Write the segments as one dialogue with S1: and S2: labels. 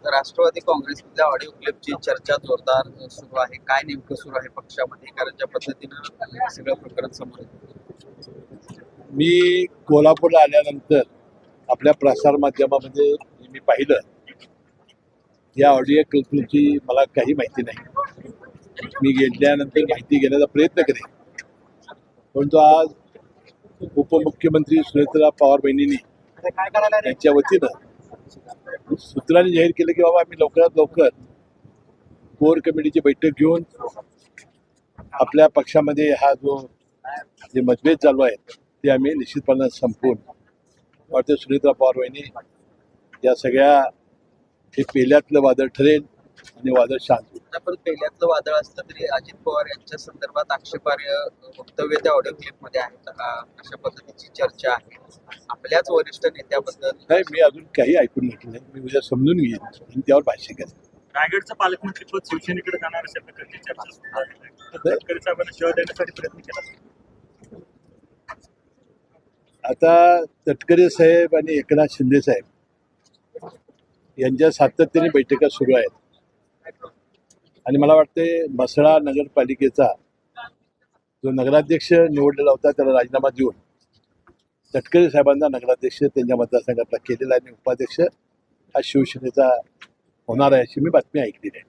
S1: Rashtrawadi काँग्रेसमधल्या audio क्लिपची चर्चा जोरदार सुरू आहे. काय नेमकं सुरू आहे पक्षामध्ये, कारण ज्या पद्धतीनं हे सगळं प्रकरण समोर येतं?
S2: मी कोल्हापूरला आल्यानंतर आपल्या प्रसार माध्यमामध्ये मी पाहिलं, या ऑडिओ क्लिपची मला काही माहिती नाही. मी गेल्यानंतर माहिती घेण्याचा प्रयत्न करेन, परंतु आज उपमुख्यमंत्री सुनेत्रा पवार बहिणींनी यांच्या वतीनं सूत्रांनी जाहीर केलं की बाबा आम्ही लवकरात लवकर कोर कमिटीची बैठक घेऊन आपल्या पक्षामध्ये हा जो जे मतभेद चालू आहेत ते आम्ही निश्चितपणे संपवून वाटतं सुनेत्रा पवार बहिणी या सगळ्या हे पहिल्यातलं वादळ ठरेल आणि वादळ शांत होईल.
S1: पण पहिल्यातलं वादळ असलं तरी अजित पवार यांच्या संदर्भात आक्षेपार्ह वक्तव्य त्या ऑडिओ क्लिपमध्ये आहेत. अशा पद्धतीची चर्चा आहे. आपल्याच वरिष्ठ नेत्याबद्दल
S2: नाही, मी अजून काही ऐकून घेतलं नाही. मी उद्या समजून घेईन आणि त्यावर भाष्य करेन.
S3: रायगडचं पालकमंत्रीपद शिवसेनेकडे जाणार अशा प्रकारची चर्चा सुरू आहे. तटकरे साहेबांना शिवाय देण्यासाठी प्रयत्न केला.
S2: आता तटकरे साहेब आणि एकनाथ शिंदे साहेब यांच्या सातत्याने बैठका सुरू आहेत आणि मला वाटते म्हसळा नगरपालिकेचा जो नगराध्यक्ष निवडलेला होता त्याला राजीनामा देऊन तटकरे साहेबांना नगराध्यक्ष त्यांच्या मतदारसंघातला केलेला आणि उपाध्यक्ष हा शिवसेनेचा होणार आहे अशी मी बातमी ऐकलेली आहे.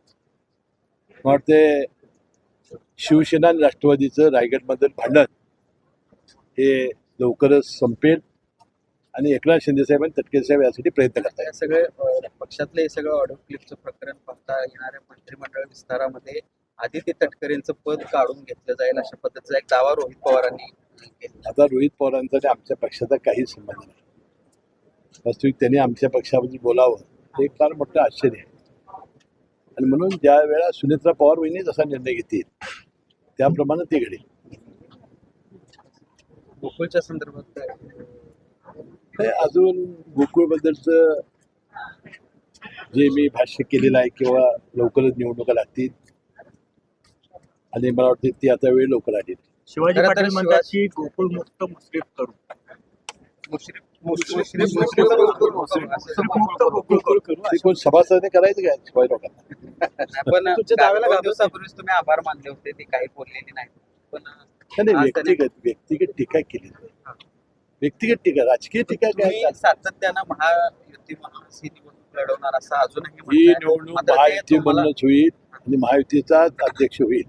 S2: मला वाटते शिवसेना आणि राष्ट्रवादीचं रायगडमधील भांडण हे लवकरच संपेल आणि एकनाथ शिंदे साहेब आणि तटकरे साहेब यासाठी प्रयत्न करतात.
S1: या सगळे पक्षातले हे सगळं ऑडिओ क्लिपचं प्रकरण पाहता येणाऱ्या मंत्रिमंडळ विस्तारामध्ये आदित्य तटकरेंचं पद काढून घेतलं जाईल अशा पद्धतीचा एक दावा रोहित पवारांनी केला.
S2: आता रोहित पवारांचा आणि आमच्या पक्षाचा काही संबंध नाही. वास्तविक त्यांनी आमच्या पक्षाबद्दल बोलावं हे फार मोठं आश्चर्य आहे आणि म्हणून ज्या वेळा सुनेत्रा पवार बहिणी जसा निर्णय घेतील त्याप्रमाणे ते घडेल.
S1: गोकुळच्या संदर्भात
S2: हे अजून गोकुळबद्दलचं जे मी भाष्य केलेलं आहे किंवा लवकरच निवडणुका लागतील आणि मला वाटतं ती आता वेळ लवकर आली.
S3: शिवाजी पाटील म्हणतात की गोकुळ मुक्त मुश्रीफ करू.
S2: ते कोण सभासदाने करायचं काय शिवाय लोकांना?
S1: पण दोन दिवसापूर्वीच तुम्ही आभार मानले होते, ते काही बोललेले नाही. पण
S2: नाही, व्यक्तिगत टीका केली. व्यक्तिगत टीका, राजकीय टीका काय?
S1: तुम्ही सातत्यानं महायुती म्हणून ही निवडणूक लढवणार असं अजूनही
S2: ही निवडणूक महायुती म्हणूनच होईल आणि महायुतीचाच अध्यक्ष होईल.